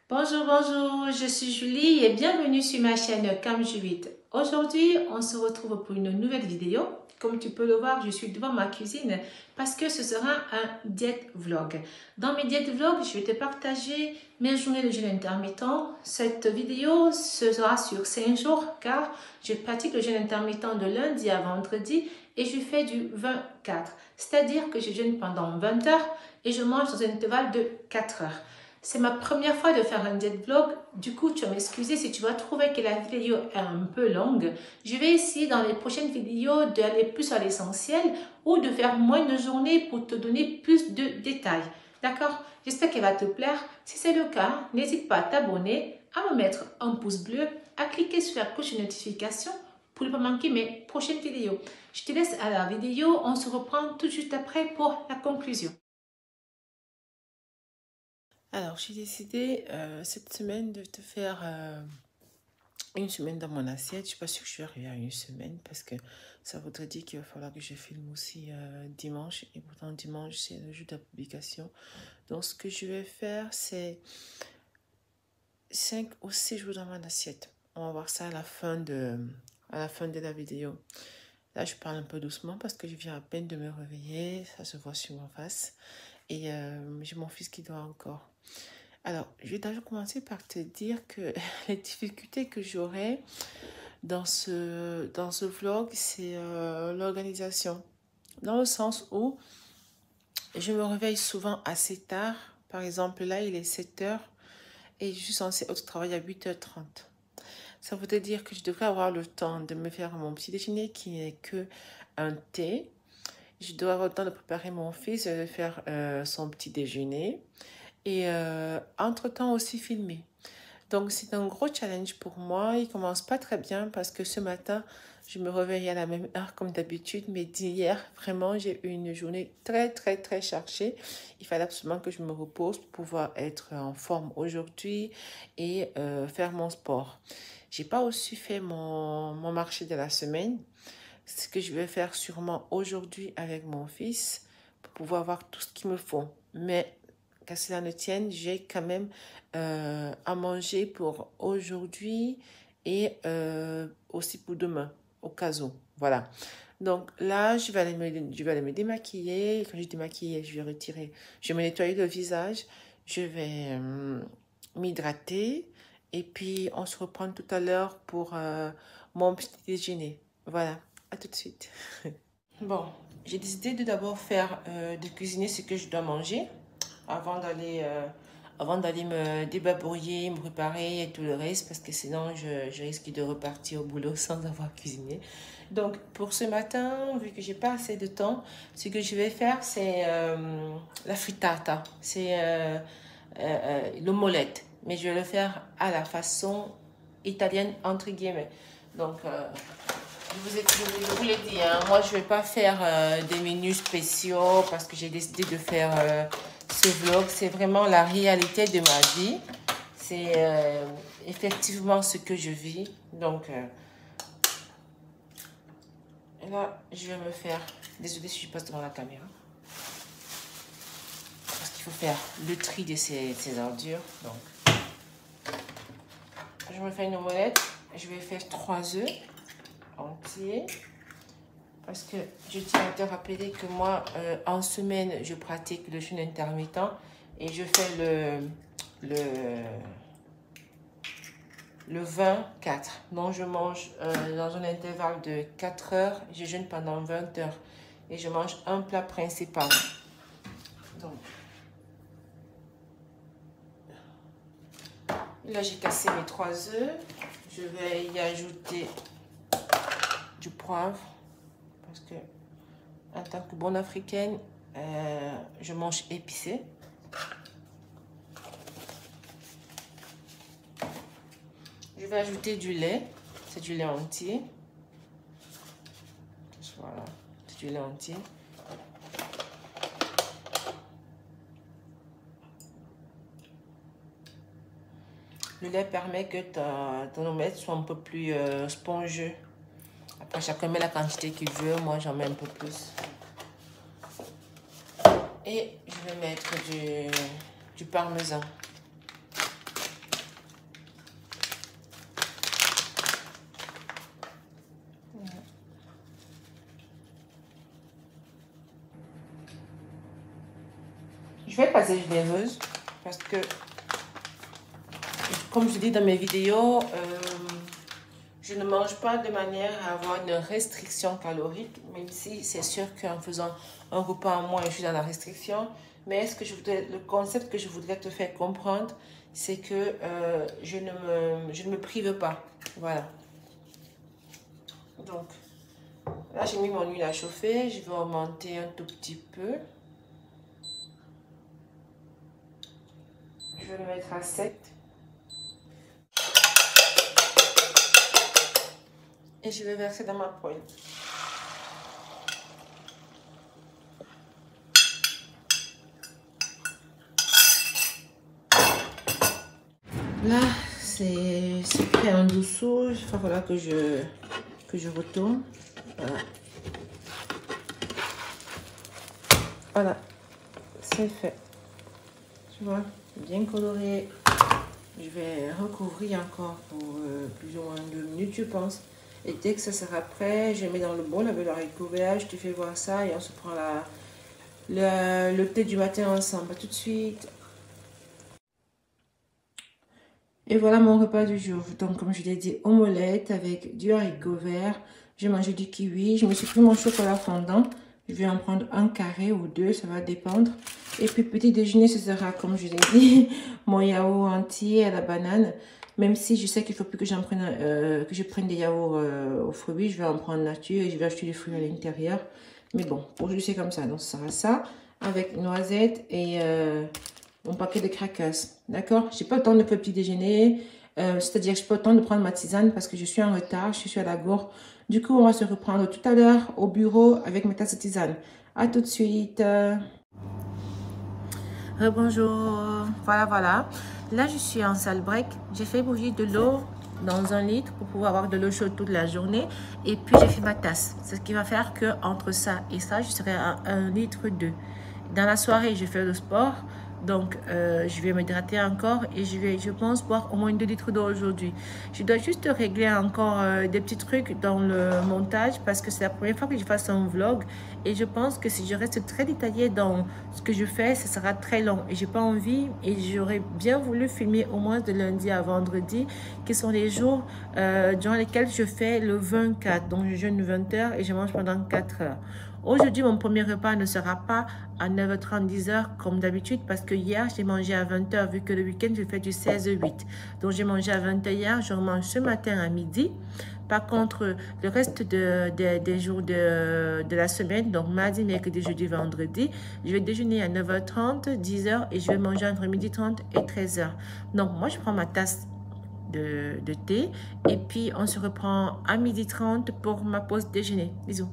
Bonjour, bonjour, je suis Julie et bienvenue sur ma chaîne Cam8. Aujourd'hui, on se retrouve pour une nouvelle vidéo. Comme tu peux le voir, je suis devant ma cuisine parce que ce sera un diète vlog. Dans mes diètes vlogs, je vais te partager mes journées de jeûne intermittent. Cette vidéo sera sur 5 jours car je pratique le jeûne intermittent de lundi à vendredi et je fais du 24. C'est-à-dire que je jeûne pendant 20 heures et je mange dans un intervalle de 4 heures. C'est ma première fois de faire un diet vlog, du coup tu vas m'excuser si tu vas trouver que la vidéo est un peu longue. Je vais essayer dans les prochaines vidéos d'aller plus à l'essentiel ou de faire moins de journées pour te donner plus de détails. D'accord? J'espère qu'elle va te plaire. Si c'est le cas, n'hésite pas à t'abonner, à me mettre un pouce bleu, à cliquer sur la cloche de notification pour ne pas manquer mes prochaines vidéos. Je te laisse à la vidéo, on se reprend tout de suite après pour la conclusion. Alors, j'ai décidé cette semaine de te faire une semaine dans mon assiette. Je ne suis pas sûre que je vais arriver à une semaine parce que ça voudrait dire qu'il va falloir que je filme aussi dimanche. Et pourtant, dimanche, c'est le jour de la publication. Donc, ce que je vais faire, c'est 5 ou 6 jours dans mon assiette. On va voir ça à la fin de la vidéo. Là, je parle un peu doucement parce que je viens à peine de me réveiller. Ça se voit sur ma face. Et j'ai mon fils qui dort encore. Alors, je vais déjà commencer par te dire que les difficultés que j'aurai dans ce vlog, c'est l'organisation. Dans le sens où je me réveille souvent assez tard. Par exemple, là, il est 7 heures et je suis censée être au travail à 8h30. Ça voudrait dire que je devrais avoir le temps de me faire mon petit déjeuner qui n'est que un thé. Je dois avoir le temps de préparer mon fils, de faire son petit déjeuner. Et entre-temps aussi filmer. Donc c'est un gros challenge pour moi. Il commence pas très bien parce que ce matin, je me réveille à la même heure comme d'habitude. Mais d'hier, vraiment, j'ai eu une journée très, très, très chargée. Il fallait absolument que je me repose pour pouvoir être en forme aujourd'hui et faire mon sport. J'ai pas aussi fait mon marché de la semaine. Ce que je vais faire sûrement aujourd'hui avec mon fils pour pouvoir avoir tout ce qu'il me faut. Mais qu'à cela ne tienne, j'ai quand même à manger pour aujourd'hui et aussi pour demain, au cas où. Voilà. Donc là, je vais aller me démaquiller. Quand je démaquille, je vais retirer, je vais me nettoyer le visage. Je vais m'hydrater. Et puis, on se reprend tout à l'heure pour mon petit déjeuner. Voilà. À tout de suite. Bon, j'ai décidé de d'abord faire, de cuisiner ce que je dois manger avant d'aller me débarbouiller, me préparer et tout le reste parce que sinon je risque de repartir au boulot sans avoir cuisiné. Donc pour ce matin, vu que j'ai pas assez de temps, ce que je vais faire c'est la frittata, c'est l'omelette, mais je vais le faire à la façon italienne entre guillemets. Donc je vous l'ai dit, hein, moi je ne vais pas faire des menus spéciaux parce que j'ai décidé de faire ce vlog. C'est vraiment la réalité de ma vie. C'est effectivement ce que je vis. Donc là, je vais me faire... Désolée si je passe devant la caméra. Parce qu'il faut faire le tri de ces ordures. Donc, je me fais une omelette. Je vais faire 3 œufs entiers. Parce que je tiens à te rappeler que moi, en semaine, je pratique le jeûne intermittent et je fais le 24. Donc, je mange dans un intervalle de 4 heures. Je jeûne pendant 20 heures et je mange un plat principal. Donc, là, j'ai cassé mes 3 œufs. Je vais y ajouter du poivre parce que en tant que bonne africaine, je mange épicé. Je vais ajouter du lait. C'est du lait entier. Voilà, c'est du lait entier. Le lait permet que ton omelette soit un peu plus spongieux. Après, chacun met la quantité qu'il veut. Moi, j'en mets un peu plus. Et je vais mettre du parmesan. vais être assez généreuse parce que, comme je dis dans mes vidéos, je ne mange pas de manière à avoir une restriction calorique, même si c'est sûr qu'en faisant un repas en moins, je suis dans la restriction. Mais le concept que je voudrais te faire comprendre, c'est que je ne me prive pas. Voilà. Donc, là, j'ai mis mon huile à chauffer. Je vais augmenter un tout petit peu. Je vais le mettre à 7. Et je vais verser dans ma poêle. Là, c'est prêt en dessous. Il va falloir que je retourne. Voilà. Voilà. C'est fait. Tu vois, bien coloré. Je vais recouvrir encore pour plus ou moins 2 minutes, je pense. Et dès que ça sera prêt, je mets dans le bol avec le haricot vert. Je te fais voir ça et on se prend le thé du matin ensemble. À tout de suite. Et voilà mon repas du jour. Donc, comme je l'ai dit, omelette avec du haricot vert. J'ai mangé du kiwi. Je me suis pris mon chocolat fondant. Je vais en prendre un carré ou 2, ça va dépendre. Et puis, petit déjeuner, ce sera, comme je l'ai dit, mon yaourt entier à la banane. Même si je sais qu'il ne faut plus que que je prenne des yaourts aux fruits, je vais en prendre nature et je vais acheter des fruits à l'intérieur. Mais bon, aujourd'hui, c'est comme ça. Donc, ce sera ça avec noisettes et mon paquet de crackers. D'accord? Je n'ai pas le temps de faire le petit déjeuner. C'est-à-dire que je n'ai pas le temps de prendre ma tisane parce que je suis en retard, je suis à la gourde. Du coup, on va se reprendre tout à l'heure au bureau avec mes tasses de tisane. À tout de suite. Bonjour. Voilà. Là, je suis en salle break. J'ai fait bouillir de l'eau dans 1 litre pour pouvoir avoir de l'eau chaude toute la journée. Et puis, j'ai fait ma tasse. C'est ce qui va faire que entre ça et ça, je serai à 1,2 litre. Dans la soirée, je fais le sport. Donc, je vais m'hydrater encore et je pense, boire au moins 2 litres d'eau aujourd'hui. Je dois juste régler encore des petits trucs dans le montage parce que c'est la première fois que je fasse un vlog. Et je pense que si je reste très détaillée dans ce que je fais, ça sera très long. Et j'ai pas envie et j'aurais bien voulu filmer au moins de lundi à vendredi, qui sont les jours durant lesquels je fais le 24. Donc, je jeûne 20 heures et je mange pendant 4 heures. Aujourd'hui, mon premier repas ne sera pas à 9h30, 10h comme d'habitude parce que hier, j'ai mangé à 20h vu que le week-end, je fais du 16-8. Donc, j'ai mangé à 20h hier, je mange ce matin à midi. Par contre, le reste des jours de la semaine, donc mardi, mercredi, jeudi, vendredi, je vais déjeuner à 9h30, 10h et je vais manger entre 12h30 et 13h. Donc, moi, je prends ma tasse de thé et puis on se reprend à 12h30 pour ma pause déjeuner. Bisous.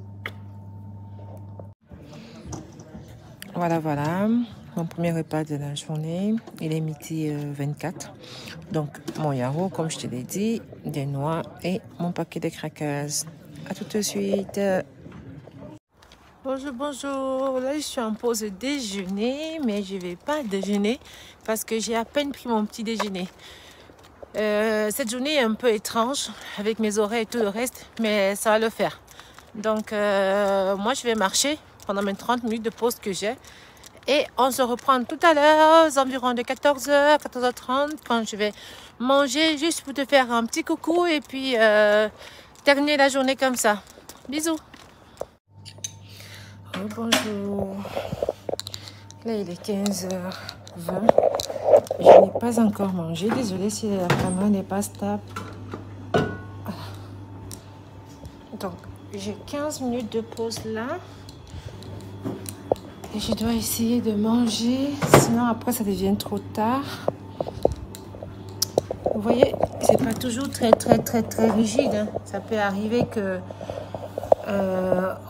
Voilà, mon premier repas de la journée, il est midi 24. Donc, mon yaourt, comme je te l'ai dit, des noix et mon paquet de crackers. À tout de suite. Bonjour. Là, je suis en pause déjeuner, mais je ne vais pas déjeuner parce que j'ai à peine pris mon petit déjeuner. Cette journée est un peu étrange avec mes oreilles et tout le reste, mais ça va le faire. Donc, moi, je vais marcher pendant mes 30 minutes de pause que j'ai. Et on se reprend tout à l'heure, aux environs de 14h, 14h30, quand je vais manger, juste pour te faire un petit coucou et puis terminer la journée comme ça. Bisous. Bonjour. Là, il est 15h20. Je n'ai pas encore mangé. Désolée si la caméra n'est pas stable. Donc, j'ai 15 minutes de pause là. Et je dois essayer de manger, sinon après ça devient trop tard. Vous voyez, c'est pas toujours très rigide. Hein. Ça peut arriver que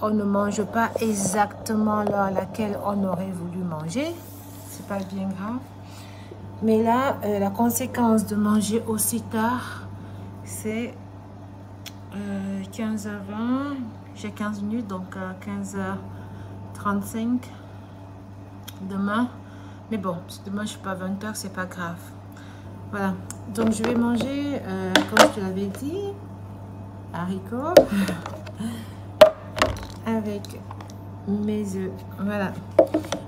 on ne mange pas exactement l'heure à laquelle on aurait voulu manger. C'est pas bien grave. Mais là, la conséquence de manger aussi tard, c'est 15h20. J'ai 15 minutes, donc 15h35. Demain, mais bon, demain je suis pas à 20h, c'est pas grave. Voilà, donc je vais manger, comme je te l'avais dit, haricots avec mes œufs. Voilà.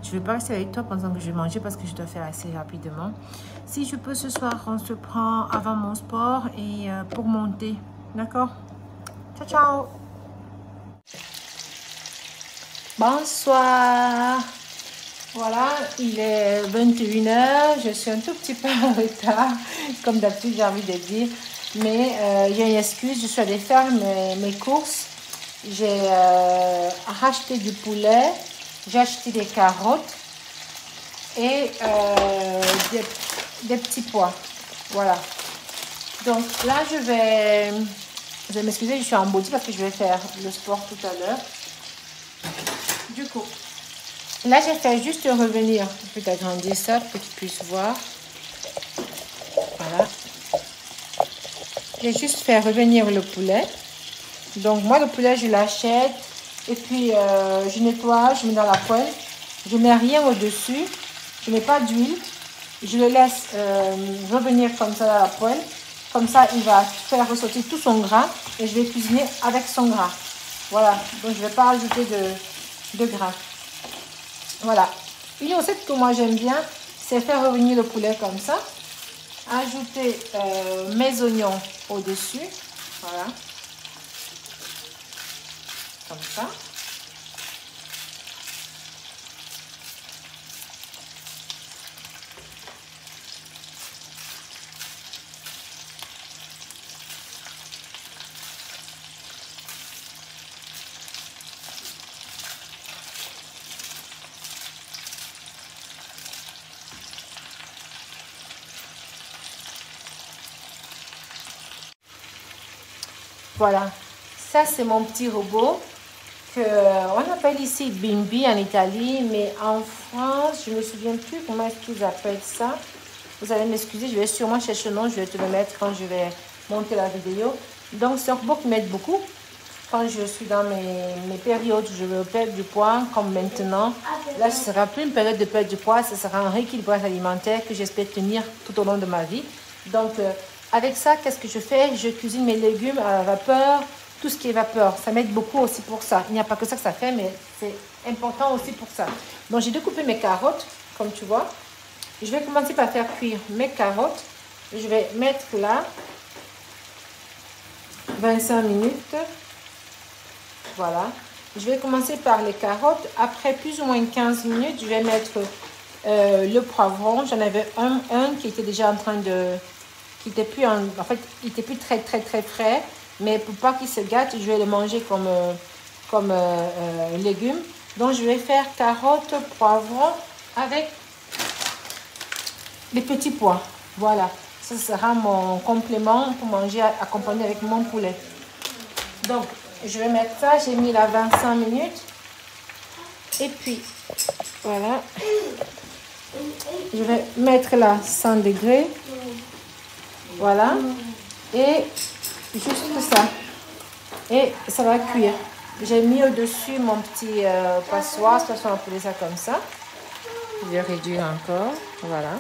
Je vais pas rester avec toi pendant que je vais manger parce que je dois faire assez rapidement. Si je peux ce soir, on se prend avant mon sport et pour monter. D'accord? Ciao, ciao! Bonsoir! Voilà, il est 21h. Je suis un tout petit peu en retard, comme d'habitude, j'ai envie de dire. Mais il y a une excuse, je suis allée faire mes courses. J'ai racheté du poulet, j'ai acheté des carottes et des petits pois. Voilà. Donc là, je vais m'excuser, je suis en body parce que je vais faire le sport tout à l'heure. Du coup, là, j'ai fait juste revenir. Je vais agrandir ça pour que tu puisses voir. Voilà. J'ai juste fait revenir le poulet. Donc, moi, le poulet, je l'achète. Et puis, je nettoie, je mets dans la poêle. Je ne mets rien au-dessus. Je ne mets pas d'huile. Je le laisse revenir comme ça dans la poêle. Comme ça, il va faire ressortir tout son gras. Et je vais cuisiner avec son gras. Voilà. Donc, je ne vais pas ajouter de gras. Voilà. Une recette que moi, j'aime bien, c'est faire revenir le poulet comme ça. Ajouter mes oignons au-dessus. Voilà. Comme ça. Voilà, ça c'est mon petit robot qu'on appelle ici Bimbi en Italie, mais en France, je ne me souviens plus comment est-ce qu'ils appellent ça. Vous allez m'excuser, je vais sûrement chercher le nom, je vais te le mettre quand je vais monter la vidéo. Donc c'est un robot qui m'aide beaucoup quand je suis dans mes périodes où je veux perdre du poids, comme maintenant. Là, ce ne sera plus une période de perte du poids, ce sera un rééquilibrage alimentaire que j'espère tenir tout au long de ma vie. Donc, avec ça, qu'est-ce que je fais? Je cuisine mes légumes à la vapeur, tout ce qui est vapeur. Ça m'aide beaucoup aussi pour ça. Il n'y a pas que ça que ça fait, mais c'est important aussi pour ça. Donc, j'ai découpé mes carottes, comme tu vois. Je vais commencer par faire cuire mes carottes. Je vais mettre là 25 minutes. Voilà. Je vais commencer par les carottes. Après plus ou moins 15 minutes, je vais mettre le poivron. J'en avais un qui était déjà en train de... qui était plus en fait, il était plus très frais. Mais pour pas qu'il se gâte, je vais le manger comme légumes. Donc, je vais faire carottes, poivron avec les petits pois. Voilà. Ça sera mon complément pour manger accompagné avec mon poulet. Donc, je vais mettre ça. J'ai mis là 25 minutes. Et puis, voilà. Je vais mettre là 100 degrés. Voilà. Et juste ça. Et ça va cuire. J'ai mis au-dessus mon petit passoire. De toute façon, on appelle ça comme ça. Je vais réduire encore. Voilà.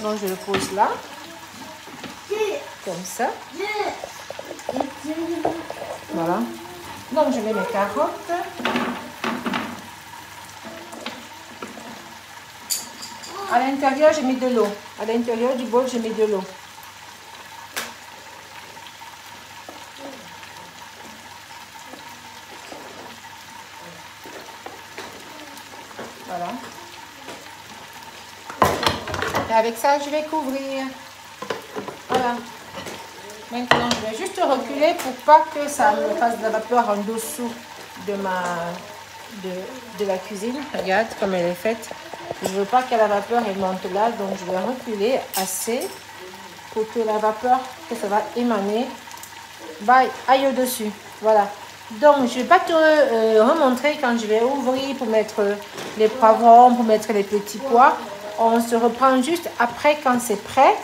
Donc, je le pose là. Comme ça. Voilà. Donc, je mets mes carottes. À l'intérieur, j'ai mis de l'eau. À l'intérieur du bol, j'ai mis de l'eau. Voilà. Et avec ça, je vais couvrir. Voilà. Maintenant, je vais juste reculer pour pas que ça me fasse de la vapeur en dessous de la cuisine. Regarde comme elle est faite. Je ne veux pas que la vapeur elle monte là, donc je vais reculer assez pour que la vapeur que ça va émaner aille au-dessus. Voilà. Donc, je ne vais pas te remontrer quand je vais ouvrir pour mettre les poivrons, pour mettre les petits pois. On se reprend juste après quand c'est prêt.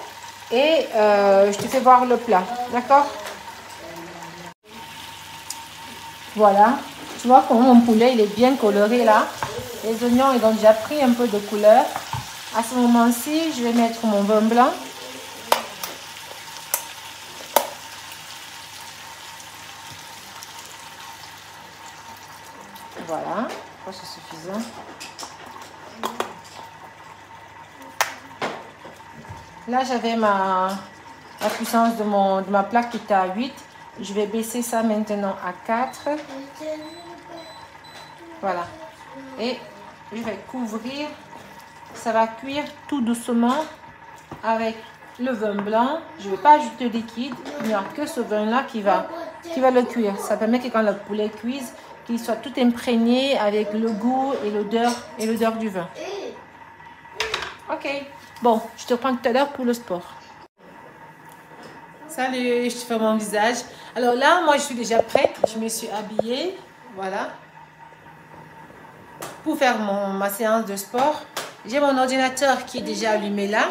Et je te fais voir le plat, d'accord? Voilà, tu vois comment mon poulet il est bien coloré là. Les oignons ils ont déjà pris un peu de couleur. À ce moment-ci, je vais mettre mon vin blanc. Voilà. crois que c'est suffisant. Là, j'avais la puissance de ma plaque qui était à 8. Je vais baisser ça maintenant à 4. Voilà. Et je vais couvrir. Ça va cuire tout doucement avec le vin blanc. Je ne vais pas ajouter de liquide. Il n'y a que ce vin-là qui va le cuire. Ça permet que quand le poulet cuise, qu'il soit tout imprégné avec le goût et l'odeur du vin. Ok. Bon, je te reprends tout à l'heure pour le sport. Salut, je te fais mon visage. Alors là, moi, je suis déjà prête. Je me suis habillée. Voilà. Pour faire ma séance de sport. J'ai mon ordinateur qui est déjà allumé là.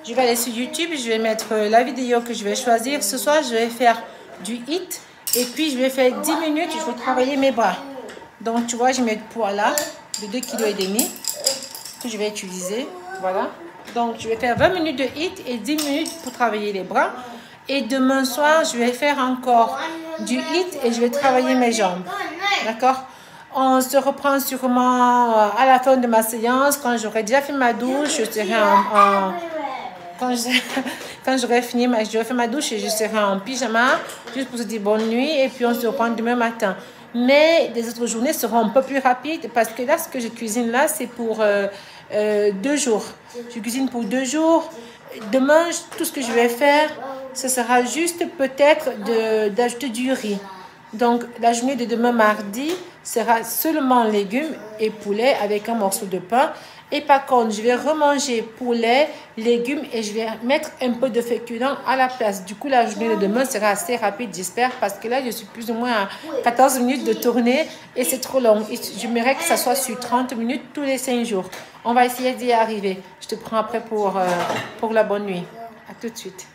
Je vais aller sur YouTube. Je vais mettre la vidéo que je vais choisir. Ce soir, je vais faire du HIIT. Et puis, je vais faire 10 minutes. Je vais travailler mes bras. Donc, tu vois, je mets le poids là de 2,5 kg que je vais utiliser. Voilà. Donc, je vais faire 20 minutes de HIIT et 10 minutes pour travailler les bras. Et demain soir, je vais faire encore du HIIT et je vais travailler mes jambes. D'accord? On se reprend sûrement à la fin de ma séance. Quand j'aurai déjà fait ma douche, je serai quand j'aurai fini, j'aurai fait ma douche et je serai en pyjama, juste pour se dire bonne nuit. Et puis, on se reprend demain matin. Mais les autres journées seront un peu plus rapides parce que là, ce que je cuisine là, c'est pour 2 jours. Je cuisine pour 2 jours. Demain, tout ce que je vais faire, ce sera juste peut-être d'ajouter du riz. Donc, la journée de demain mardi sera seulement légumes et poulet avec un morceau de pain. Et par contre, je vais remanger poulet, légumes et je vais mettre un peu de féculents à la place. Du coup, la journée de demain sera assez rapide, j'espère, parce que là, je suis plus ou moins à 14 minutes de tournée et c'est trop long. J'aimerais que ça soit sur 30 minutes tous les 5 jours. On va essayer d'y arriver. Je te prends après pour la bonne nuit. À tout de suite.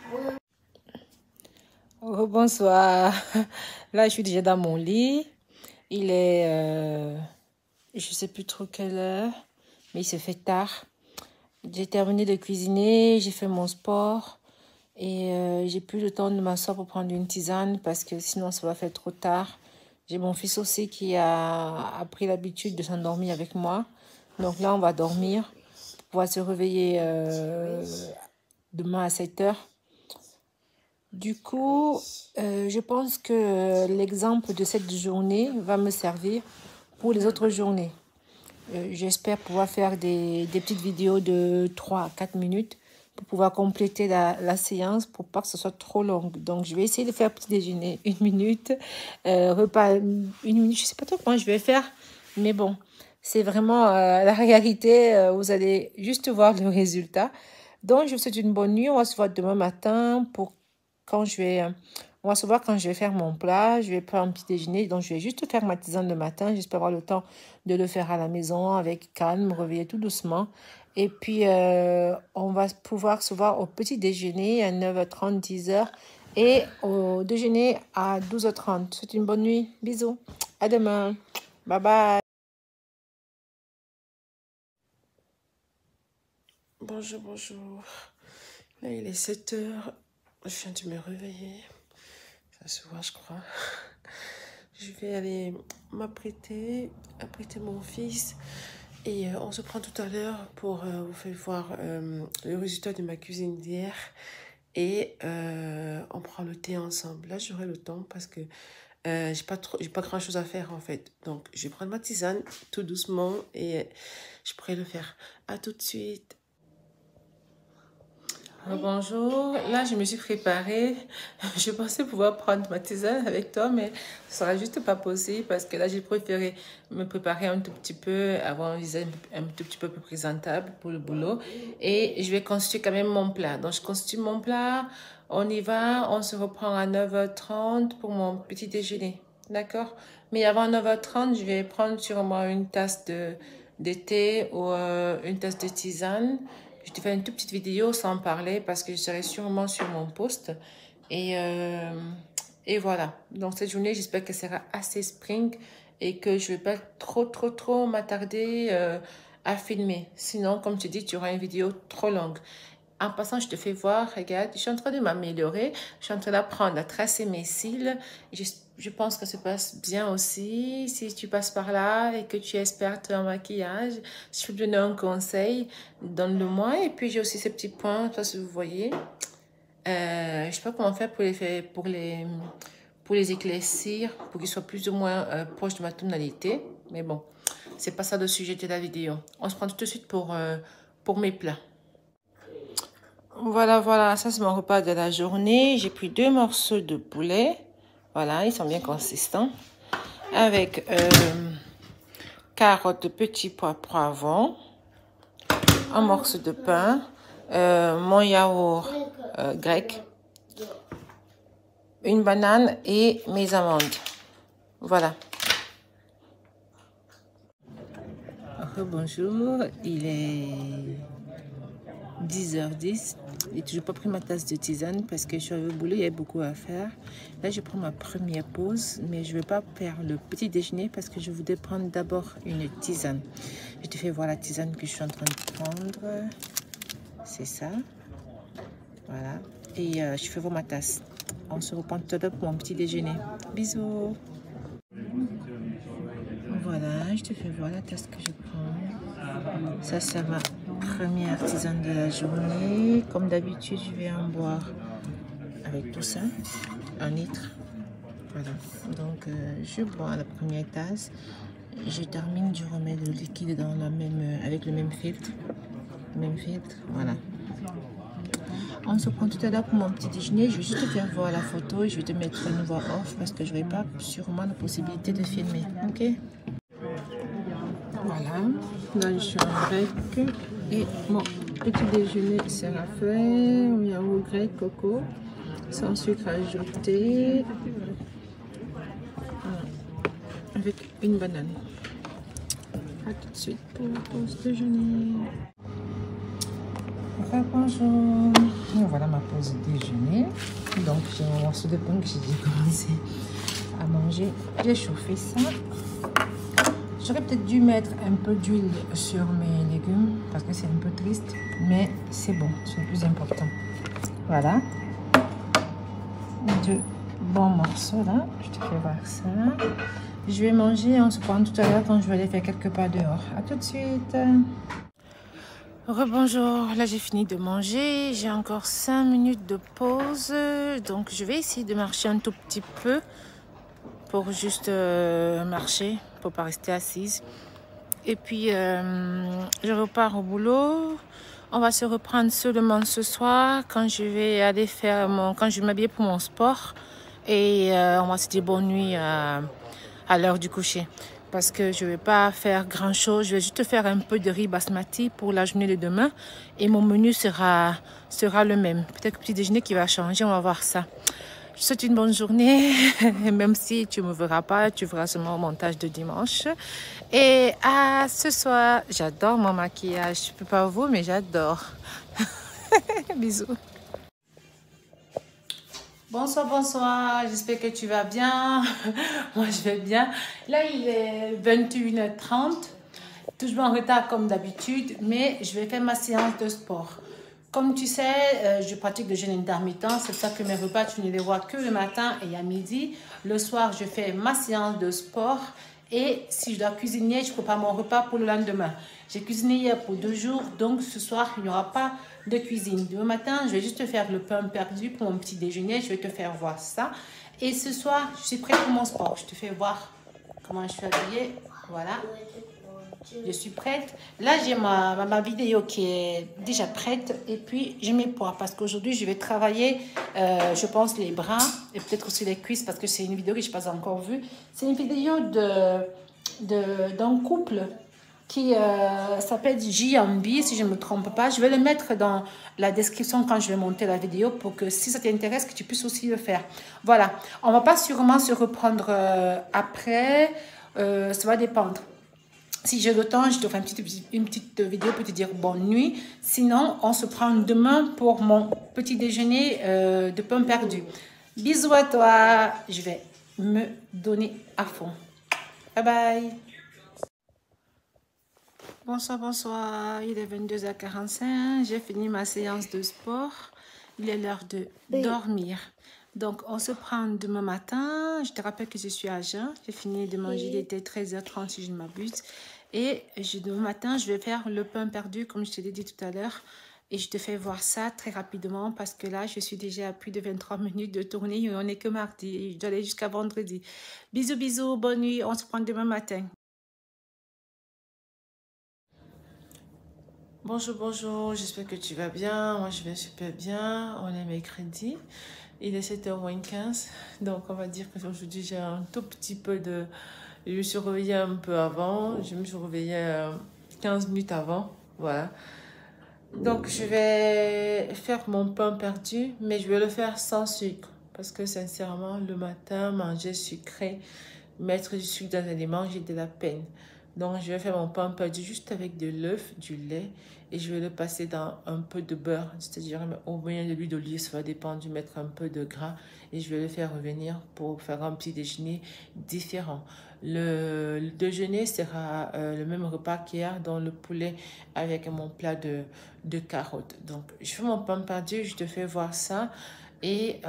Oh, bonsoir. Là, je suis déjà dans mon lit. Il est, je ne sais plus trop quelle heure, mais il se fait tard. J'ai terminé de cuisiner, j'ai fait mon sport et j'ai plus le temps de m'asseoir pour prendre une tisane parce que sinon ça va faire trop tard. J'ai mon fils aussi qui a pris l'habitude de s'endormir avec moi. Donc là, on va dormir pour pouvoir se réveiller demain à 7 heures. Du coup, je pense que l'exemple de cette journée va me servir pour les autres journées. J'espère pouvoir faire des petites vidéos de 3 à 4 minutes pour pouvoir compléter la séance pour pas que ce soit trop long. Donc, je vais essayer de faire petit déjeuner 1 minute, repas 1 minute. Je sais pas trop comment je vais faire, mais bon, c'est vraiment la réalité. Vous allez juste voir le résultat. Donc, je vous souhaite une bonne nuit. On va se voir demain matin pour on va se voir quand je vais faire mon plat. Je vais prendre un petit déjeuner. Donc, je vais juste faire ma tisane le matin. J'espère avoir le temps de le faire à la maison avec calme, me réveiller tout doucement. Et puis, on va pouvoir se voir au petit déjeuner à 9h30, 10h et au déjeuner à 12h30. C'est une bonne nuit. Bisous. À demain. Bye bye. Bonjour, bonjour. Là, il est 7h. Je viens de me réveiller. Ça se voit, je crois. Je vais aller apprêter mon fils. Et on se prend tout à l'heure pour vous faire voir le résultat de ma cuisine d'hier. Et on prend le thé ensemble. Là, j'aurai le temps parce que j'ai pas grand chose à faire en fait. Donc, je vais prendre ma tisane tout doucement et je pourrai le faire. À tout de suite. Bonjour, là je me suis préparée. Je pensais pouvoir prendre ma tisane avec toi, mais ce sera juste pas possible parce que là j'ai préféré me préparer un tout petit peu, avoir un visage un tout petit peu plus présentable pour le boulot. Et je vais constituer quand même mon plat. Donc je constitue mon plat, on y va, on se reprend à 9h30 pour mon petit déjeuner. D'accord? Mais avant 9h30, je vais prendre sûrement une tasse de thé ou une tasse de tisane. Je te fais une toute petite vidéo sans parler parce que je serai sûrement sur mon post. Et voilà. Donc, cette journée, j'espère qu'elle sera assez spring et que je ne vais pas trop m'attarder à filmer. Sinon, comme tu dis, tu auras une vidéo trop longue. En passant, je te fais voir, regarde, je suis en train de m'améliorer. Je suis en train d'apprendre à tracer mes cils. Je je pense que ça passe bien aussi. Si tu passes par là et que tu es experte en maquillage, si je peux te donner un conseil, donne-le-moi. Et puis j'ai aussi ces petits points, parce que vous voyez. Je sais pas comment faire pour les éclaircir, pour qu'ils soient plus ou moins proches de ma tonalité. Mais bon, c'est pas ça le sujet de la vidéo. On se prend tout de suite pour mes plats. Voilà, ça c'est mon repas de la journée. J'ai pris 2 morceaux de poulet. Voilà, ils sont bien consistants. Avec carottes, petits pois, poivrons, un morceau de pain, mon yaourt grec, une banane et mes amandes. Voilà. Bonjour, il est 10h10. J'ai toujours pas pris ma tasse de tisane parce que je suis arrivée au boulot, il y avait beaucoup à faire. Là, je prends ma première pause, mais je ne vais pas faire le petit déjeuner parce que je voudrais prendre d'abord une tisane. Je te fais voir la tisane que je suis en train de prendre. C'est ça. Voilà. Et je fais voir ma tasse. On se reprend tout à l'heure pour mon petit déjeuner. Bisous. Voilà, je te fais voir la tasse que je prends. Ça, c'est ma première tisane de la journée. Comme d'habitude, je vais en boire avec tout ça, 1 litre. Voilà, donc je bois la première tasse. Je termine, je remets le liquide dans la même, avec le même filtre. Voilà. On se prend tout à l'heure pour mon petit déjeuner. Je vais juste te faire voir la photo et je vais te mettre à nouveau off parce que je n'aurai pas sûrement la possibilité de filmer. Ok? Voilà, là je suis en grec et mon petit déjeuner sera fait, un yaourt grec coco, sans sucre ajouté, voilà, avec une banane. A tout de suite pour la pause déjeuner. Enfin, bonjour, voilà ma pause déjeuner. Donc j'ai mon morceau de pain que j'ai commencé à manger. J'ai chauffé ça. J'aurais peut-être dû mettre un peu d'huile sur mes légumes parce que c'est un peu triste, mais c'est bon, c'est le plus important. Voilà. 2 bons morceaux là, je te fais voir ça. Je vais manger, on se prend tout à l'heure quand je vais aller faire quelques pas dehors. À tout de suite. Rebonjour, là j'ai fini de manger, j'ai encore 5 minutes de pause, donc je vais essayer de marcher un tout petit peu pour juste marcher, pour pas rester assise. Et puis je repars au boulot. On va se reprendre seulement ce soir quand je vais aller faire quand je vais m'habiller pour mon sport. Et on va se dire bonne nuit à l'heure du coucher. Parce que je ne vais pas faire grand chose. Je vais juste faire un peu de riz basmati pour la journée de demain. Et mon menu sera le même. Peut-être que petit déjeuner qui va changer, on va voir ça. Je te souhaite une bonne journée, même si tu ne me verras pas, tu verras seulement au montage de dimanche. Et à ce soir, j'adore mon maquillage. Je ne peux pas vous, mais j'adore. Bisous. Bonsoir, j'espère que tu vas bien. Moi, je vais bien. Là, il est 21h30. Toujours en retard comme d'habitude, mais je vais faire ma séance de sport. Comme tu sais, je pratique le jeûne intermittent. C'est ça que mes repas, tu ne les vois que le matin et à midi. Le soir, je fais ma séance de sport. Et si je dois cuisiner, je prépare mon repas pour le lendemain. J'ai cuisiné hier pour 2 jours, donc ce soir, il n'y aura pas de cuisine. Demain matin, je vais juste faire le pain perdu pour mon petit déjeuner. Je vais te faire voir ça. Et ce soir, je suis prête pour mon sport. Je te fais voir comment je suis habillée. Voilà. Je suis prête. Là, j'ai ma vidéo qui est déjà prête. Et puis, je mes poids parce qu'aujourd'hui, je vais travailler, je pense, les bras et peut-être aussi les cuisses parce que c'est une vidéo que je n'ai pas encore vue. C'est une vidéo d'un couple qui s'appelle JMB, si je ne me trompe pas. Je vais le mettre dans la description quand je vais monter la vidéo pour que si ça t'intéresse, que tu puisses aussi le faire. Voilà. On ne va pas sûrement se reprendre après. Ça va dépendre. Si j'ai le temps, je te ferai une petite vidéo pour te dire bonne nuit. Sinon, on se prend demain pour mon petit déjeuner de pain perdu. Bisous à toi. Je vais me donner à fond. Bye bye. Bonsoir. Il est 22h45. J'ai fini ma séance de sport. Il est l'heure de dormir. Donc, on se prend demain matin. Je te rappelle que je suis à jeun. J'ai fini de manger, il était 13h30 si je ne m'abuse. Et demain matin, je vais faire le pain perdu, comme je te l'ai dit tout à l'heure. Et je te fais voir ça très rapidement parce que là, je suis déjà à plus de 23 minutes de tournée. Et on n'est que mardi. Je dois aller jusqu'à vendredi. Bisous, bisous. Bonne nuit. On se prend demain matin. Bonjour, bonjour, j'espère que tu vas bien. Moi, je vais super bien. On est mercredi. Il est 7h moins 15. Donc, on va dire qu'aujourd'hui, j'ai un tout petit peu de... Je me suis réveillée un peu avant. Je me suis réveillée 15 minutes avant. Voilà. Donc, je vais faire mon pain perdu, mais je vais le faire sans sucre. Parce que, sincèrement, le matin, manger sucré, mettre du sucre dans les aliments, j'ai de la peine. Donc, je vais faire mon pain perdu juste avec de l'œuf, du lait et je vais le passer dans un peu de beurre, c'est-à-dire au moyen de l'huile d'olive, ça va dépendre, du mettre un peu de gras et je vais le faire revenir pour faire un petit déjeuner différent. Le déjeuner sera le même repas qu'hier, dans le poulet avec mon plat de carottes. Donc, je fais mon pain perdu, je te fais voir ça et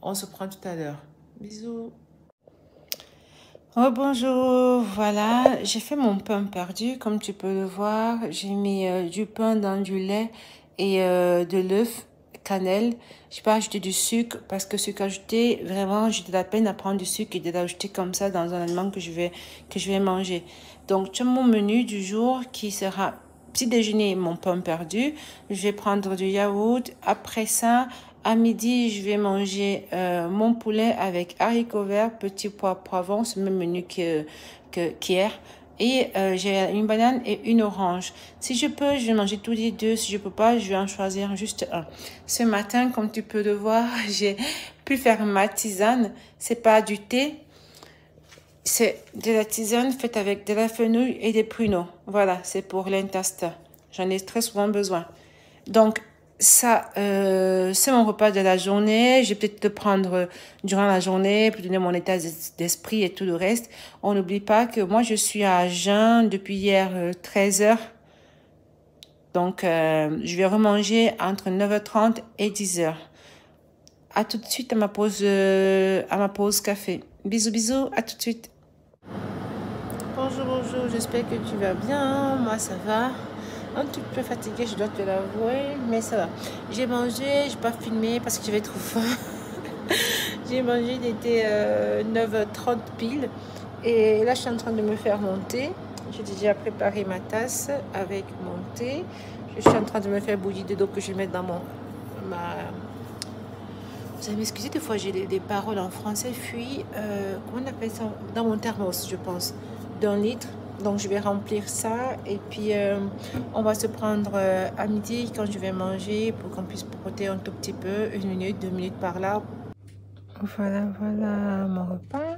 on se prend tout à l'heure. Bisous. Oh bonjour, voilà, j'ai fait mon pain perdu, comme tu peux le voir. J'ai mis du pain dans du lait et de l'œuf, cannelle. Je n'ai pas ajouté du sucre parce que sucre ajouté, vraiment, j'ai de la peine à prendre du sucre et de l'ajouter comme ça dans un aliment que je vais manger. Donc, tu as mon menu du jour qui sera petit déjeuner, mon pain perdu. Je vais prendre du yaourt. Après ça, à midi, je vais manger mon poulet avec haricots verts, petits pois, poivrons, c'est le même menu qu'hier. Et j'ai une banane et une orange. Si je peux, je vais manger tous les deux. Si je peux pas, je vais en choisir juste un. Ce matin, comme tu peux le voir, j'ai pu faire ma tisane. C'est pas du thé. C'est de la tisane faite avec de la fenouil et des pruneaux. Voilà, c'est pour l'intestin. J'en ai très souvent besoin. Donc, ça, c'est mon repas de la journée. Je vais peut-être le prendre durant la journée pour donner mon état d'esprit et tout le reste. On n'oublie pas que moi, je suis à jeun depuis hier 13h. Donc, je vais remanger entre 9h30 et 10h. À tout de suite à ma pause café. Bisous, bisous, à tout de suite. Bonjour, bonjour, j'espère que tu vas bien. Moi, ça va. Un tout peu fatiguée, je dois te l'avouer, mais ça va. J'ai mangé, je n'ai pas filmé parce que j'avais trop faim. J'ai mangé, il était 9h30 pile. Et là, je suis en train de me faire mon thé. J'ai déjà préparé ma tasse avec mon thé. Je suis en train de me faire bouillir de l'eau que je vais mettre dans ma... Vous allez m'excuser, des fois j'ai des paroles en français fuient. Comment on appelle ça? Dans mon thermos, je pense. d'1 litre. Donc, je vais remplir ça et puis on va se prendre à midi quand je vais manger pour qu'on puisse protéger un tout petit peu, 1 minute, 2 minutes par là. Voilà, voilà mon repas.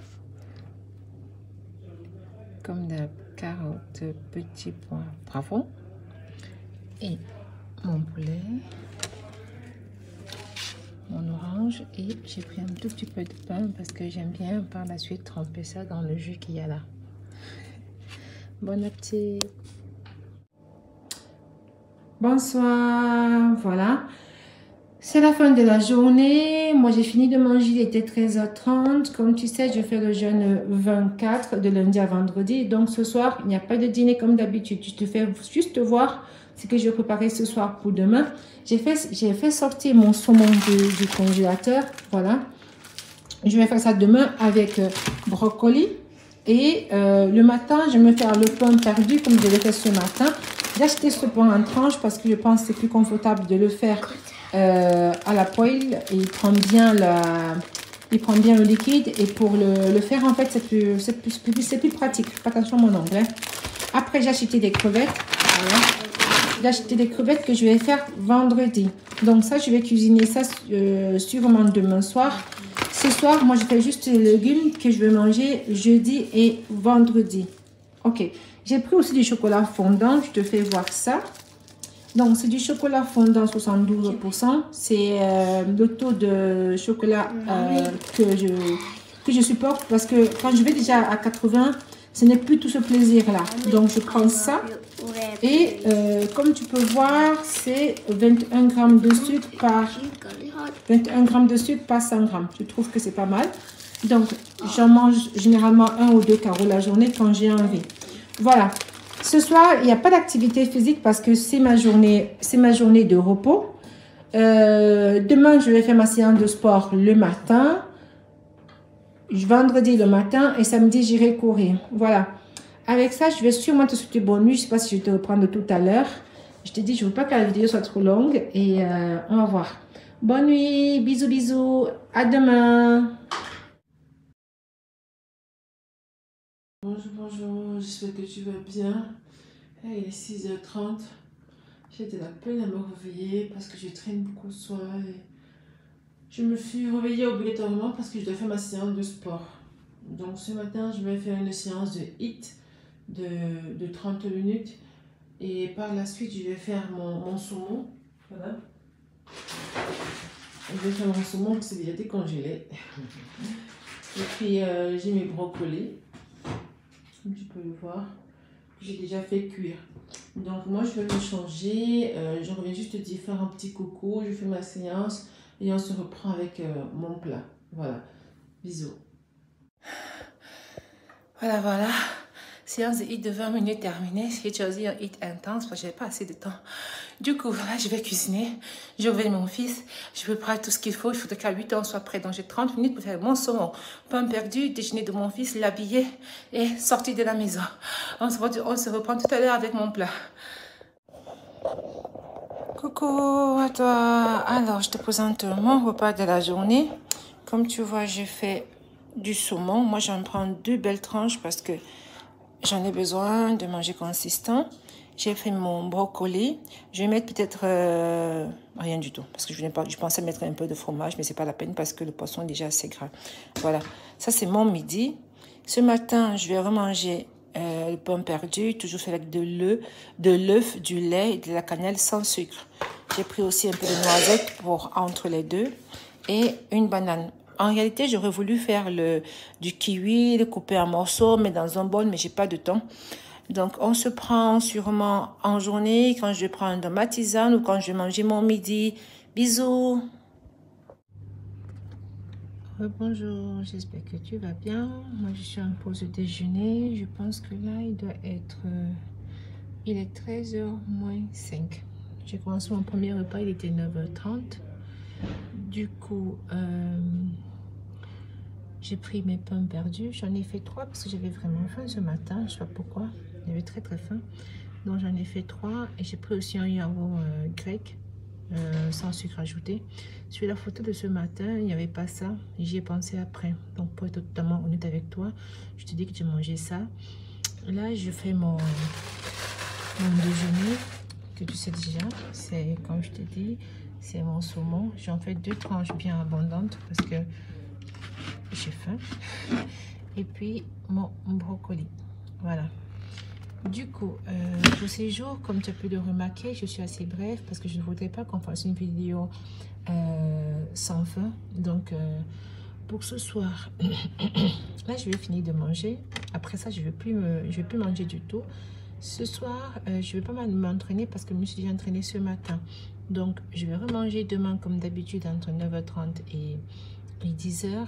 Comme de carottes, petits pois, poivrons et mon poulet, mon orange et j'ai pris un tout petit peu de pain parce que j'aime bien par la suite tremper ça dans le jus qu'il y a là. Bon appétit. Bonsoir, voilà. C'est la fin de la journée. Moi, j'ai fini de manger, il était 13h30. Comme tu sais, je fais le jeûne 24 de lundi à vendredi. Donc, ce soir, il n'y a pas de dîner comme d'habitude. Je te fais juste voir ce que je vais préparer ce soir pour demain. J'ai fait sortir mon saumon du congélateur. Voilà. Je vais faire ça demain avec brocoli. Et le matin, je vais me faire le pain perdu comme je l'ai fait ce matin. J'ai acheté ce pain en tranches parce que je pense que c'est plus confortable de le faire à la poêle. Et il prend bien le liquide. Et pour le faire, en fait, c'est plus pratique. Fais attention à mon ongle. Après, j'ai acheté des crevettes. Voilà. J'ai acheté des crevettes que je vais faire vendredi. Donc ça, je vais cuisiner ça sûrement demain soir. Ce soir, moi, je fais juste les légumes que je vais manger jeudi et vendredi. Ok. J'ai pris aussi du chocolat fondant. Je te fais voir ça. Donc, c'est du chocolat fondant 72%. C'est le taux de chocolat que je supporte parce que quand je vais déjà à 80, ce n'est plus tout ce plaisir-là. Donc, je prends ça Et comme tu peux voir, c'est 21 grammes de sucre par 100 grammes. Je trouve que c'est pas mal. Donc, j'en mange généralement 1 ou 2 carreaux la journée quand j'ai envie. Voilà. Ce soir, il n'y a pas d'activité physique parce que c'est ma journée de repos. Demain, je vais faire ma séance de sport le matin. Vendredi le matin et samedi, j'irai courir. Voilà. Avec ça, je vais sûrement te souhaiter bonne nuit. Je ne sais pas si je te reprends de tout à l'heure. Je te dis, je ne veux pas que la vidéo soit trop longue et on va voir. Bonne nuit, bisous, bisous. À demain. Bonjour, bonjour, j'espère que tu vas bien. Il est 6h30. J'ai de la peine à me réveiller parce que je traîne beaucoup le soir. Et je me suis réveillée obligatoirement parce que je dois faire ma séance de sport. Donc ce matin, je vais faire une séance de HIIT de 30 minutes. Et par la suite, je vais faire mon saumon. Voilà. Je vais faire mon saumon qui s'est déjà décongelé. Et puis, j'ai mes brocolis. Comme tu peux le voir, j'ai déjà fait cuire. Donc moi je vais me changer, je reviens juste te dire faire un petit coucou, je fais ma séance et on se reprend avec mon plat. Voilà, bisous. Voilà. Séance de HIIT de 20 minutes terminée. J'ai choisi un HIIT intense parce que je n'avais pas assez de temps. Du coup, là, je vais cuisiner. Je réveille mon fils. Je prépare tout ce qu'il faut. Il faut qu'à 8 h on soit prêt. Donc, j'ai 30 minutes pour faire mon saumon. Pain perdu, déjeuner de mon fils, l'habiller et sortir de la maison. On se reprend tout à l'heure avec mon plat. Coucou à toi. Alors, je te présente mon repas de la journée. Comme tu vois, j'ai fait du saumon. Moi, j'en prends 2 belles tranches parce que j'en ai besoin de manger consistant. J'ai fait mon brocoli. Je vais mettre peut-être rien du tout. Parce que je pensais mettre un peu de fromage, mais c'est pas la peine parce que le poisson est déjà assez gras. Voilà. Ça, c'est mon midi. Ce matin, je vais remanger le pain perdu, toujours fait avec de l'œuf, du lait et de la cannelle sans sucre. J'ai pris aussi un peu de noisette pour entre les deux et une banane. En réalité, j'aurais voulu faire du kiwi, le couper en morceaux, mais dans un bol, mais j'ai pas de temps. Donc, on se prend sûrement en journée, quand je vais prendre ma tisane ou quand je vais manger mon midi. Bisous. Bonjour, j'espère que tu vas bien. Moi, je suis en pause déjeuner. Je pense que là, il doit être... il est 13h moins 5. J'ai commencé mon premier repas, il était 9h30. Du coup, j'ai pris mes pains perdus. J'en ai fait 3 parce que j'avais vraiment faim ce matin. Je ne sais pas pourquoi. J'avais très faim. Donc, j'en ai fait 3. Et j'ai pris aussi un yaourt grec sans sucre ajouté. Sur la photo de ce matin, il n'y avait pas ça. J'y ai pensé après. Donc, pour être totalement honnête avec toi, je te dis que j'ai mangé ça. Là, je fais mon déjeuner que tu sais déjà. C'est, comme je te dis, c'est mon saumon. J'en fais 2 tranches bien abondantes parce que j'ai faim. Et puis mon brocoli. Voilà. Du coup, pour ces jours, comme tu as pu le remarquer, je suis assez bref parce que je ne voudrais pas qu'on fasse une vidéo sans fin. Donc, pour ce soir, là, je vais finir de manger. Après ça, je vais plus manger du tout. Ce soir, je vais pas mal m'entraîner parce que je me suis déjà entraînée ce matin. Donc, je vais remanger demain comme d'habitude entre 9h30 et 10h.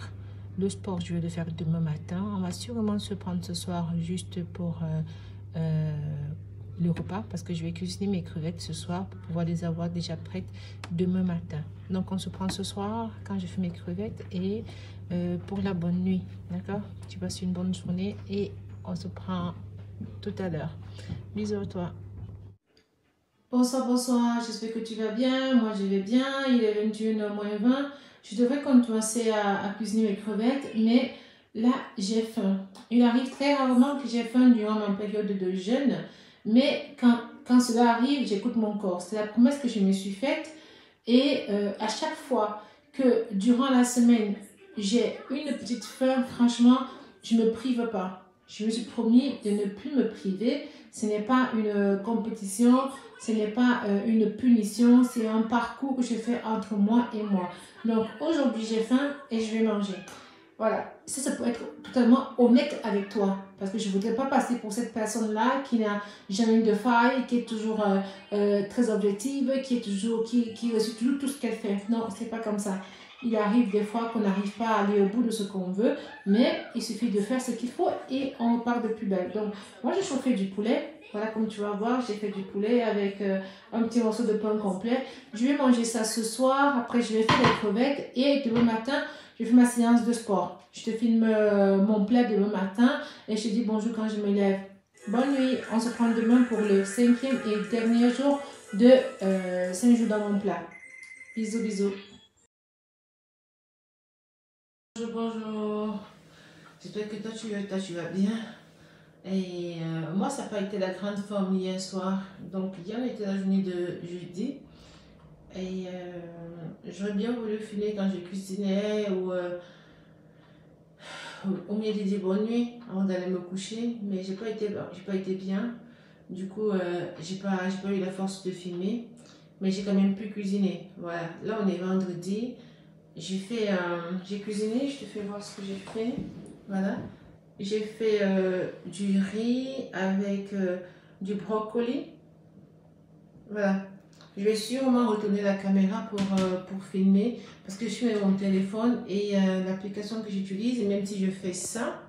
Le sport, je vais le faire demain matin. On va sûrement se prendre ce soir juste pour le repas parce que je vais cuisiner mes crevettes ce soir pour pouvoir les avoir déjà prêtes demain matin. Donc, on se prend ce soir quand je fais mes crevettes et pour la bonne nuit. D'accord? Tu passes une bonne journée et on se prend tout à l'heure. Bisous à toi. Bonsoir, j'espère que tu vas bien. Moi, je vais bien. Il est 21h moins 20. Je devrais commencer à cuisiner mes crevettes, mais là, j'ai faim. Il arrive très rarement que j'ai faim durant ma période de jeûne, mais quand cela arrive, j'écoute mon corps. C'est la promesse que je me suis faite et à chaque fois que durant la semaine, j'ai une petite faim, franchement, je ne me prive pas. Je me suis promis de ne plus me priver. Ce n'est pas une compétition, ce n'est pas une punition, c'est un parcours que je fais entre moi et moi. Donc aujourd'hui j'ai faim et je vais manger. Voilà, ça peut être totalement honnête avec toi. Parce que je ne voudrais pas passer pour cette personne-là qui n'a jamais eu de faille, qui est toujours très objective, qui réussit toujours tout ce qu'elle fait. Non, c'est pas comme ça. Il arrive des fois qu'on n'arrive pas à aller au bout de ce qu'on veut, mais il suffit de faire ce qu'il faut et on repart de plus belle. Donc, moi, j'ai chauffé du poulet. Voilà, comme tu vas voir, j'ai fait du poulet avec un petit morceau de pain complet. Je vais manger ça ce soir. Après, je vais faire des crevettes et demain matin, je fais ma séance de sport. Je te filme mon plat demain matin et je te dis bonjour quand je me lève. Bonne nuit. On se prend demain pour le 5e et dernier jour de 5 jours dans mon plat. Bisous, bisous. Bonjour, bonjour. J'espère que toi tu vas bien. Et moi, ça n'a pas été la grande forme hier soir. Donc, hier était la journée de jeudi. Et j'aurais bien voulu filer quand je cuisinais ou au mieux de dire bonne nuit avant d'aller me coucher. Mais j'ai pas été bien. Du coup, j'ai pas eu la force de filmer. Mais j'ai quand même pu cuisiner. Voilà. Là, on est vendredi. J'ai cuisiné. Je te fais voir ce que j'ai fait. Voilà. J'ai fait du riz avec du brocoli. Voilà. Je vais sûrement retourner la caméra pour filmer parce que je suis avec mon téléphone et l'application que j'utilise, et même si je fais ça,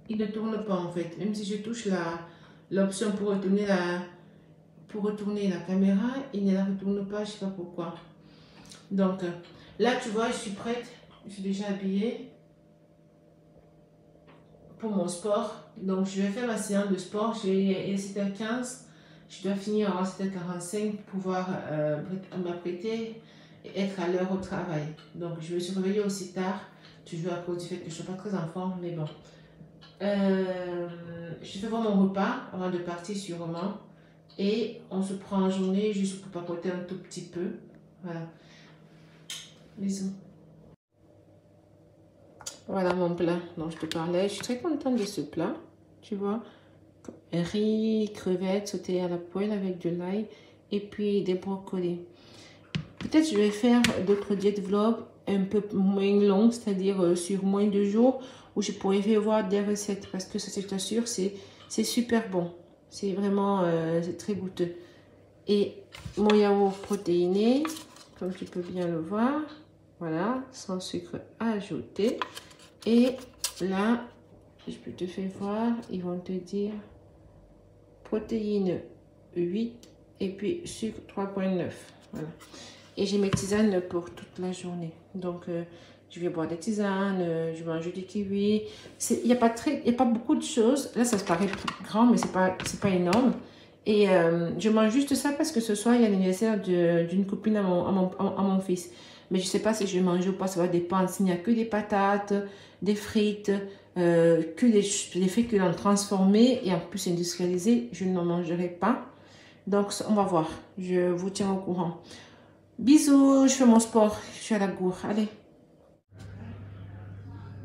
il ne tourne pas en fait. Même si je touche l'option pour retourner la caméra, il ne la retourne pas, je ne sais pas pourquoi. Donc là, tu vois, je suis prête. Je suis déjà habillée pour mon sport. Donc, je vais faire ma séance de sport. Il est 7h15. Je dois finir à 7h45 pour pouvoir m'apprêter et être à l'heure au travail. Donc, je me suis réveillée aussi tard, toujours à cause du fait que je ne suis pas très en forme, mais bon. Je vais voir mon repas avant de partir sûrement. Et on se prend en journée juste pour papoter un tout petit peu. Voilà. Bisous. Voilà mon plat dont je te parlais. Je suis très contente de ce plat, tu vois. Riz, crevettes sautées à la poêle avec de l'ail et puis des brocolis. Peut-être je vais faire d'autres diètes vlog un peu moins longues, c'est-à-dire sur moins de jours, où je pourrais faire voir des recettes parce que ça, je t'assure, c'est super bon. C'est vraiment c'est très goûteux. Et mon yaourt protéiné, comme tu peux bien le voir, voilà, sans sucre ajouté. Et là, je peux te faire voir, ils vont te dire protéines 8 et puis sucre 3,9. Voilà. Et j'ai mes tisanes pour toute la journée. Donc, je vais boire des tisanes, je vais manger du kiwi. Il n'y a pas beaucoup de choses. Là, ça se paraît grand, mais c'est pas énorme. Et je mange juste ça parce que ce soir, il y a l'anniversaire d'une copine à mon fils. Mais je ne sais pas si je vais manger ou pas, ça va dépendre. S'il n'y a que des patates, des frites, que des féculents transformés et en plus industrialisés, je n'en mangerai pas. Donc, on va voir. Je vous tiens au courant. Bisous, je fais mon sport. Je suis à la gourde. Allez.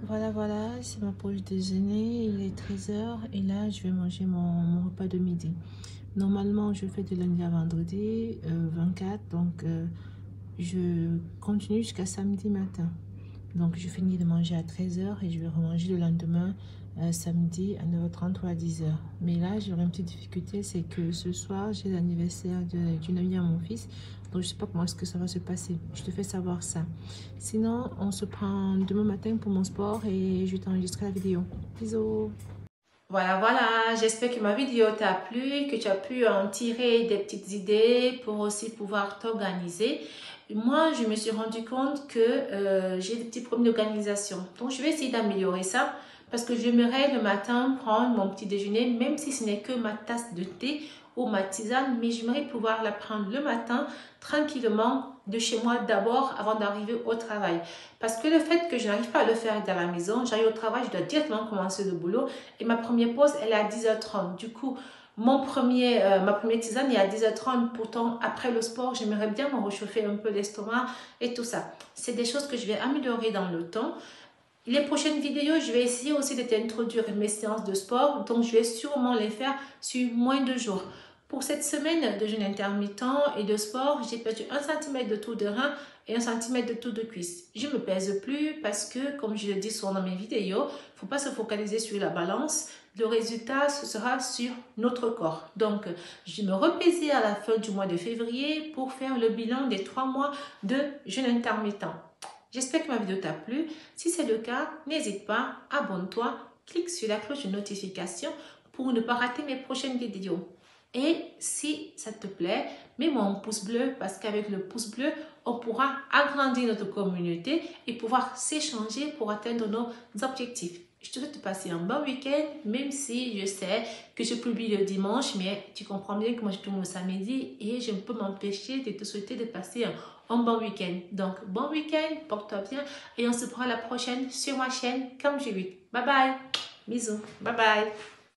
Voilà, c'est ma pause déjeuner. Il est 13h et là, je vais manger mon repas de midi. Normalement, je fais de lundi à vendredi, 24. Donc, je continue jusqu'à samedi matin. Donc, je finis de manger à 13h et je vais remanger le lendemain, samedi à 9h30 ou à 10h. Mais là, j'aurai une petite difficulté, c'est que ce soir, j'ai l'anniversaire d'une amie à mon fils. Donc, je ne sais pas comment est-ce que ça va se passer. Je te fais savoir ça. Sinon, on se prend demain matin pour mon sport et je vais t'enregistrer la vidéo. Bisous. Voilà, j'espère que ma vidéo t'a plu, que tu as pu en tirer des petites idées pour aussi pouvoir t'organiser. Moi, je me suis rendu compte que j'ai des petits problèmes d'organisation. Donc, je vais essayer d'améliorer ça parce que j'aimerais le matin prendre mon petit déjeuner, même si ce n'est que ma tasse de thé ou ma tisane, mais j'aimerais pouvoir la prendre le matin tranquillement de chez moi d'abord avant d'arriver au travail. Parce que le fait que je n'arrive pas à le faire dans la maison, j'arrive au travail, je dois directement commencer le boulot et ma première pause, elle est à 10h30. Du coup, ma première tisane est à 10h30. Pourtant, après le sport, j'aimerais bien me réchauffer un peu l'estomac et tout ça. C'est des choses que je vais améliorer dans le temps. Les prochaines vidéos, je vais essayer aussi de t'introduire mes séances de sport. Donc, je vais sûrement les faire sur moins de jours. Pour cette semaine de jeûne intermittent et de sport, j'ai perdu 1 cm de tour de rein et 1 cm de tour de cuisse. Je ne me pèse plus parce que, comme je le dis souvent dans mes vidéos, il ne faut pas se focaliser sur la balance. Le résultat, ce sera sur notre corps. Donc, je me repèse à la fin du mois de février pour faire le bilan des 3 mois de jeûne intermittent. J'espère que ma vidéo t'a plu. Si c'est le cas, n'hésite pas, abonne-toi, clique sur la cloche de notification pour ne pas rater mes prochaines vidéos. Et si ça te plaît, mets-moi un pouce bleu parce qu'avec le pouce bleu, on pourra agrandir notre communauté et pouvoir s'échanger pour atteindre nos objectifs. Je te souhaite de passer un bon week-end, même si je sais que je publie le dimanche, mais tu comprends bien que moi je tourne le samedi et je ne peux m'empêcher de te souhaiter de passer un bon week-end. Donc, bon week-end, porte-toi bien et on se prend la prochaine sur ma chaîne Comme Judith. Bye bye, bisous, bye bye.